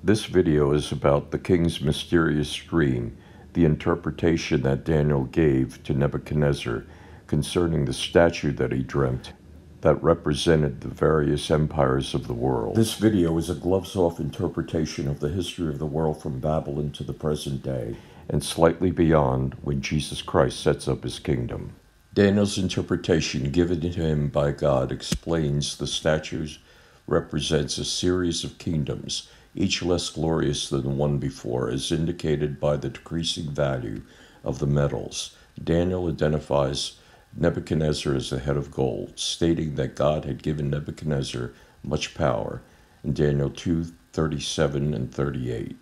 This video is about the king's mysterious dream, the interpretation that Daniel gave to Nebuchadnezzar concerning the statue that he dreamt that represented the various empires of the world. This video is a gloves-off interpretation of the history of the world from Babylon to the present day, and slightly beyond when Jesus Christ sets up his kingdom. Daniel's interpretation given to him by God explains the statues represents a series of kingdoms, each less glorious than the one before, as indicated by the decreasing value of the metals. Daniel identifies Nebuchadnezzar as the head of gold, stating that God had given Nebuchadnezzar much power in Daniel 2:37 and 38.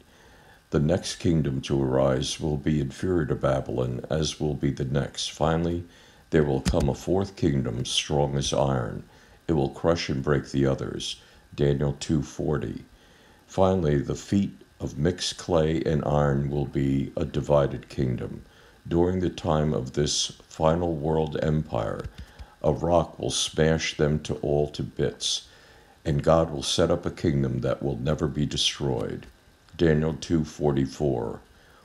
The next kingdom to arise will be inferior to Babylon, as will be the next. Finally, there will come a fourth kingdom, strong as iron. It will crush and break the others. Daniel 2:40. Finally, the feet of mixed clay and iron will be a divided kingdom. During the time of this final world empire, a rock will smash them all to bits, and God will set up a kingdom that will never be destroyed. Daniel 2:44.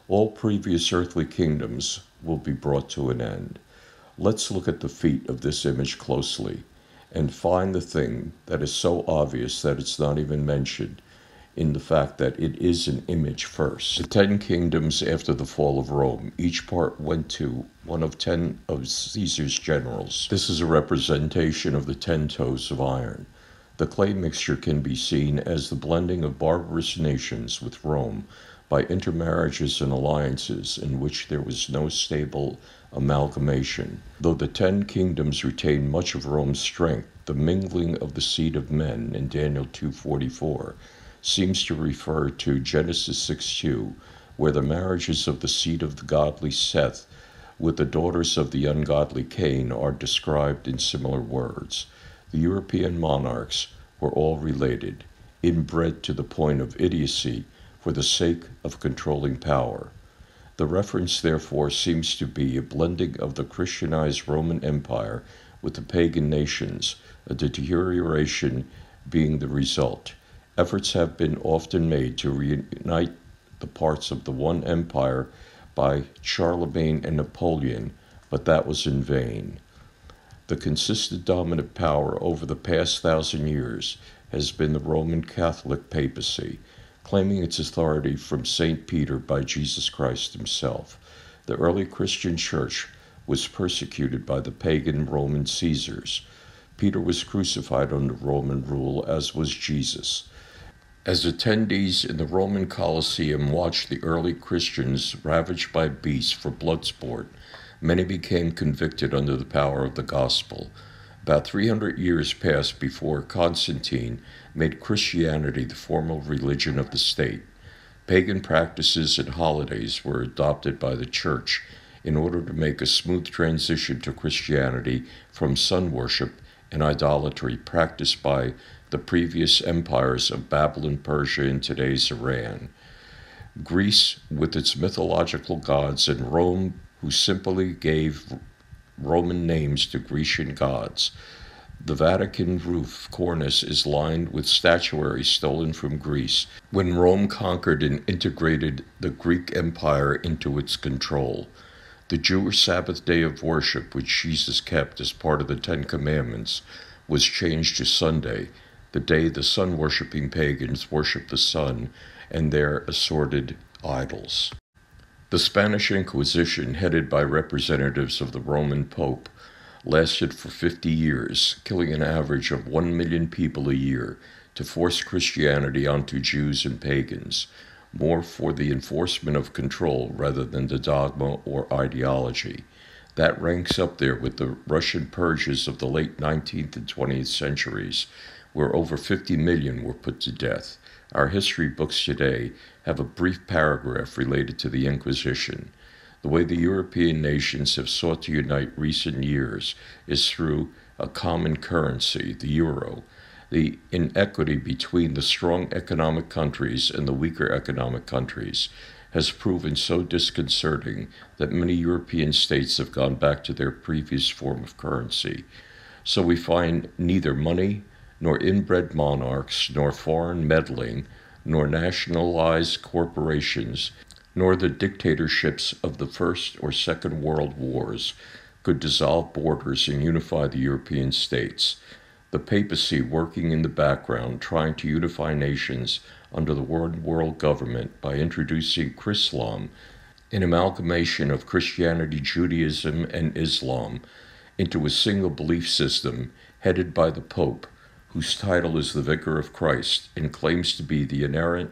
All previous earthly kingdoms will be brought to an end. Let's look at the feet of this image closely and find the thing that is so obvious that it's not even mentioned in the fact that it is an image first. The 10 kingdoms after the fall of Rome, each part went to one of 10 of Caesar's generals. This is a representation of the 10 toes of iron. The clay mixture can be seen as the blending of barbarous nations with Rome by intermarriages and alliances in which there was no stable amalgamation. Though the 10 kingdoms retain much of Rome's strength, the mingling of the seed of men in Daniel 2:44 seems to refer to Genesis 6:2, where the marriages of the seed of the godly Seth with the daughters of the ungodly Cain are described in similar words. The European monarchs were all related, inbred to the point of idiocy for the sake of controlling power. The reference, therefore, seems to be a blending of the Christianized Roman Empire with the pagan nations, a deterioration being the result. Efforts have been often made to reunite the parts of the one empire by Charlemagne and Napoleon, but that was in vain. The consistent dominant power over the past 1,000 years has been the Roman Catholic papacy, claiming its authority from St. Peter by Jesus Christ himself. The early Christian church was persecuted by the pagan Roman Caesars. Peter was crucified under Roman rule, as was Jesus. As attendees in the Roman Colosseum watched the early Christians ravaged by beasts for blood sport, many became convicted under the power of the gospel. About 300 years passed before Constantine made Christianity the formal religion of the state. Pagan practices and holidays were adopted by the church in order to make a smooth transition to Christianity from sun worship and idolatry practiced by the previous empires of Babylon, Persia, and today's Iran. Greece, with its mythological gods, and Rome, who simply gave Roman names to Grecian gods. The Vatican roof cornice is lined with statuary stolen from Greece when Rome conquered and integrated the Greek Empire into its control. The Jewish Sabbath day of worship, which Jesus kept as part of the 10 Commandments, was changed to Sunday, the day the sun-worshipping pagans worshiped the sun and their assorted idols. The Spanish Inquisition, headed by representatives of the Roman Pope, lasted for 50 years, killing an average of 1 million people a year to force Christianity onto Jews and pagans, more for the enforcement of control rather than the dogma or ideology. That ranks up there with the Russian purges of the late 19th and 20th centuries, where over 50 million were put to death. Our history books today have a brief paragraph related to the Inquisition. The way the European nations have sought to unite recent years is through a common currency, the euro. The inequity between the strong economic countries and the weaker economic countries has proven so disconcerting that many European states have gone back to their previous form of currency. So we find neither money, nor inbred monarchs, nor foreign meddling, nor nationalized corporations, nor the dictatorships of the First or Second World Wars could dissolve borders and unify the European states. The papacy, working in the background, trying to unify nations under the one world government by introducing Chrislam, an amalgamation of Christianity, Judaism, and Islam, into a single belief system headed by the Pope, whose title is the Vicar of Christ and claims to be the inerrant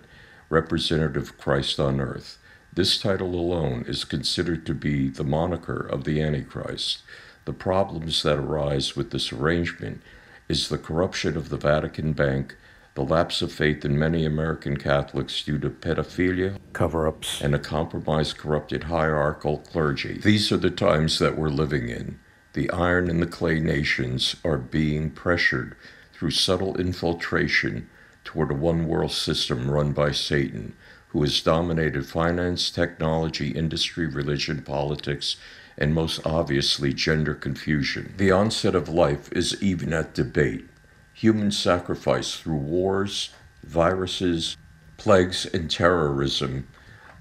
representative of Christ on earth. This title alone is considered to be the moniker of the Antichrist. The problems that arise with this arrangement is the corruption of the Vatican Bank, the lapse of faith in many American Catholics due to pedophilia, cover-ups, and a compromised, corrupted hierarchical clergy. These are the times that we're living in. The iron and the clay nations are being pressured through subtle infiltration toward a one-world system run by Satan, who has dominated finance, technology, industry, religion, politics, and most obviously gender confusion. The onset of life is even at debate. Human sacrifice through wars, viruses, plagues, and terrorism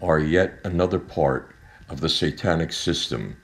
are yet another part of the satanic system,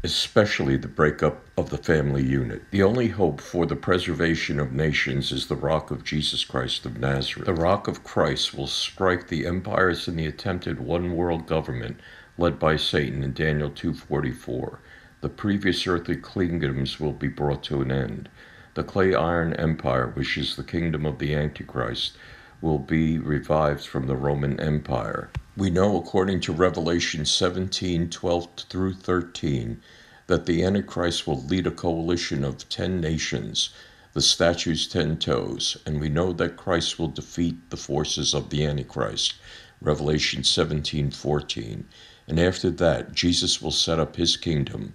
especially the breakup of the family unit. The only hope for the preservation of nations is the rock of Jesus Christ of Nazareth. The rock of Christ will strike the empires in the attempted one-world government led by Satan in Daniel 2:44. The previous earthly kingdoms will be brought to an end. The clay-iron empire, which is the kingdom of the Antichrist, will be revived from the Roman Empire. We know, according to Revelation 17:12 through 13, that the Antichrist will lead a coalition of 10 nations, the statue's 10 toes, and we know that Christ will defeat the forces of the Antichrist, Revelation 17:14. And after that, Jesus will set up his kingdom,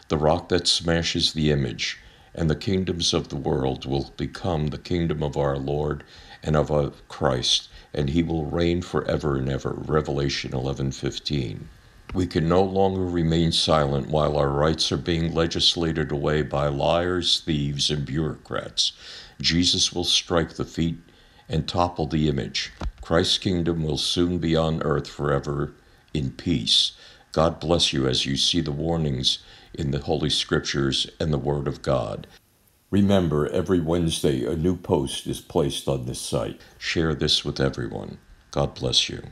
the rock that smashes the image, and the kingdoms of the world will become the kingdom of our Lord and of Christ, and he will reign forever and ever, Revelation 11:15. We can no longer remain silent while our rights are being legislated away by liars, thieves, and bureaucrats. Jesus will strike the feet and topple the image. Christ's kingdom will soon be on earth forever in peace. God bless you as you see the warnings in the Holy Scriptures and the Word of God. Remember, every Wednesday a new post is placed on this site. Share this with everyone. God bless you.